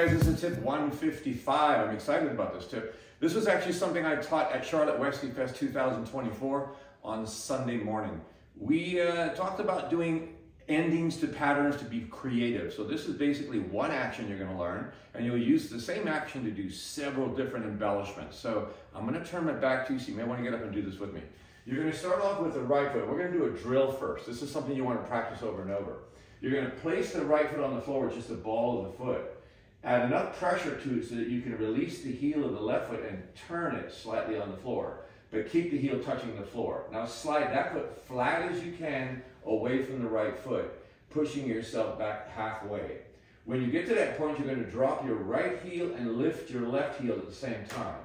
guys, this is tip 155. I'm excited about this tip. This was actually something I taught at Charlotte Westie Fest 2024 on Sunday morning. We talked about doing endings to patterns to be creative. So this is basically one action you're going to learn, and you'll use the same action to do several different embellishments. So I'm going to turn my back to you, so you may want to get up and do this with me. You're going to start off with the right foot. We're going to do a drill first. This is something you want to practice over and over. You're going to place the right foot on the floor with just the ball of the foot. Add enough pressure to it so that you can release the heel of the left foot and turn it slightly on the floor, but keep the heel touching the floor. Now slide that foot flat as you can away from the right foot, pushing yourself back halfway. When you get to that point, you're going to drop your right heel and lift your left heel at the same time.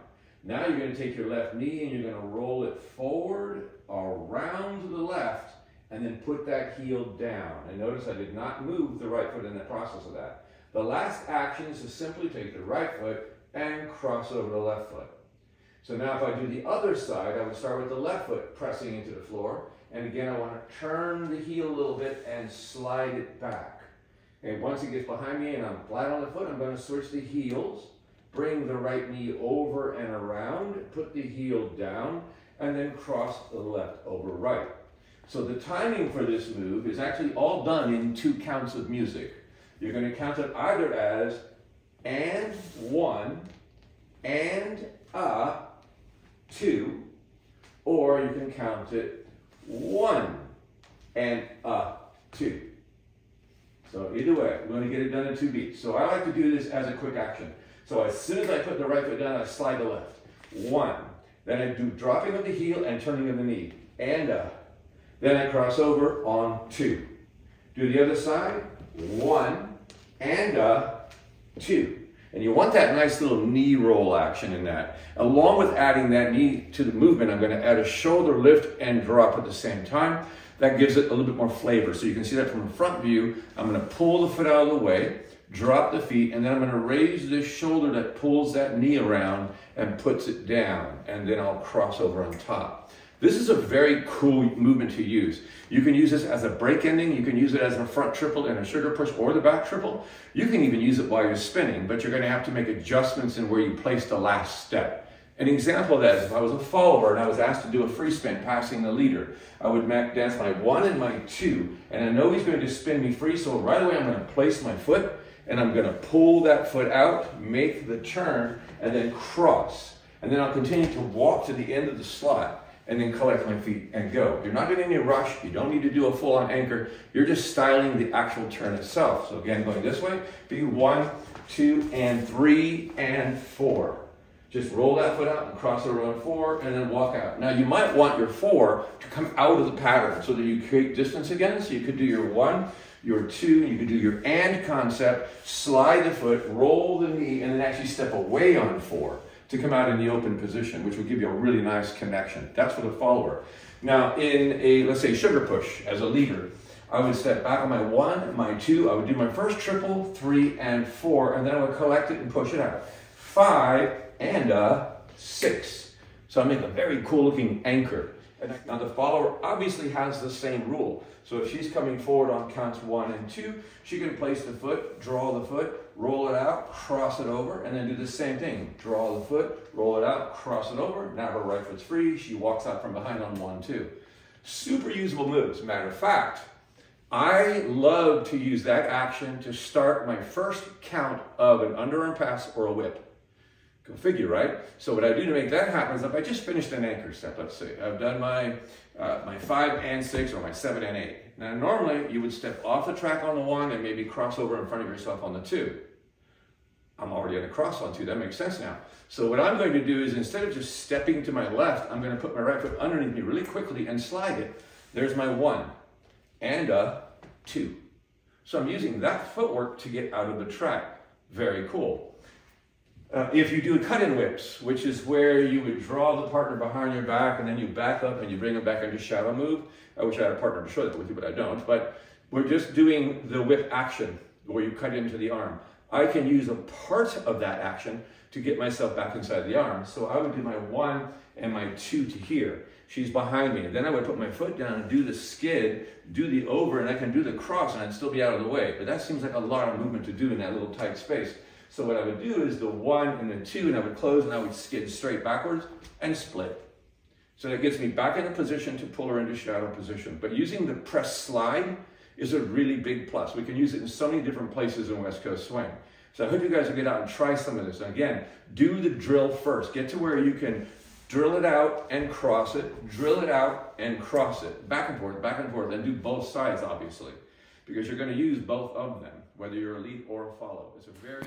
Now you're going to take your left knee and you're going to roll it forward, around to the left, and then put that heel down. And notice I did not move the right foot in the process of that. The last action is to simply take the right foot and cross over the left foot. So now if I do the other side, I would start with the left foot pressing into the floor. And again, I want to turn the heel a little bit and slide it back. And once it gets behind me and I'm flat on the foot, I'm going to switch the heels, bring the right knee over and around, put the heel down, and then cross the left over right. So the timing for this move is actually all done in 2 counts of music. You're going to count it either as and 1 and 2, or you can count it 1 and 2. So either way, we're going to get it done in 2 beats. So I like to do this as a quick action. So as soon as I put the right foot down, I slide the left. 1. Then I do dropping of the heel and turning of the knee. And then I cross over on 2. Do the other side. 1 and 2. And you want that nice little knee roll action in that. Along with adding that knee to the movement, I'm going to add a shoulder lift and drop at the same time. That gives it a little bit more flavor. So you can see that from the front view. I'm going to pull the foot out of the way, drop the feet, and then I'm going to raise this shoulder that pulls that knee around and puts it down. And then I'll cross over on top. This is a very cool movement to use. You can use this as a break ending. You can use it as a front triple and a sugar push or the back triple. You can even use it while you're spinning, but you're going to have to make adjustments in where you place the last step. An example of that is if I was a follower and I was asked to do a free spin passing the leader, I would dance my 1 and my 2, and I know he's going to spin me free, so right away I'm going to place my foot and I'm going to pull that foot out, make the turn, and then cross. And then I'll continue to walk to the end of the slot and then collect my feet and go. You're not in any rush. You don't need to do a full-on anchor. You're just styling the actual turn itself. So again, going this way, be 1, 2, and 3, and 4. Just roll that foot out and cross over on 4, and then walk out. Now you might want your 4 to come out of the pattern so that you create distance again. So you could do your 1, your 2, you could do your and concept, slide the foot, roll the knee, and then actually step away on 4. To come out in the open position, which will give you a really nice connection. That's for the follower. Now, in a, let's say, sugar push as a leader, I would step back on my 1, my 2, I would do my first triple, 3, and 4, and then I would collect it and push it out. 5 and 6. So I make a very cool looking anchor. And now the follower obviously has the same rule. So if she's coming forward on counts 1 and 2, she can place the foot, draw the foot, roll it out, cross it over, and then do the same thing. Draw the foot, roll it out, cross it over. Now her right foot's free. She walks out from behind on 1, 2. Super usable moves. Matter of fact, I love to use that action to start my first count of an underarm pass or a whip. Go figure, right? So what I do to make that happen is if I just finished an anchor step, let's say, I've done my 5 and 6 or my 7 and 8. Now normally you would step off the track on the 1 and maybe cross over in front of yourself on the 2. I'm already at a cross on 2, that makes sense now. So what I'm going to do is instead of just stepping to my left, I'm going to put my right foot underneath me really quickly and slide it. There's my 1 and 2. So I'm using that footwork to get out of the track. Very cool. If you do cut-in whips, which is where you would draw the partner behind your back and then you back up and you bring them back into shadow move. I wish I had a partner to show that with you, but I don't. But we're just doing the whip action where you cut into the arm. I can use a part of that action to get myself back inside the arm. So I would do my 1 and my 2 to here. She's behind me. Then I would put my foot down and do the skid, do the over, and I can do the cross and I'd still be out of the way. But that seems like a lot of movement to do in that little tight space. So what I would do is the 1 and the 2, and I would close, and I would skid straight backwards and split. So that gets me back in a position to pull her into shadow position. But using the press slide is a really big plus. We can use it in so many different places in West Coast Swing. So I hope you guys will get out and try some of this. And again, do the drill first. Get to where you can drill it out and cross it, drill it out and cross it, back and forth, and do both sides, obviously, because you're going to use both of them, whether you're a lead or a follow. It's a very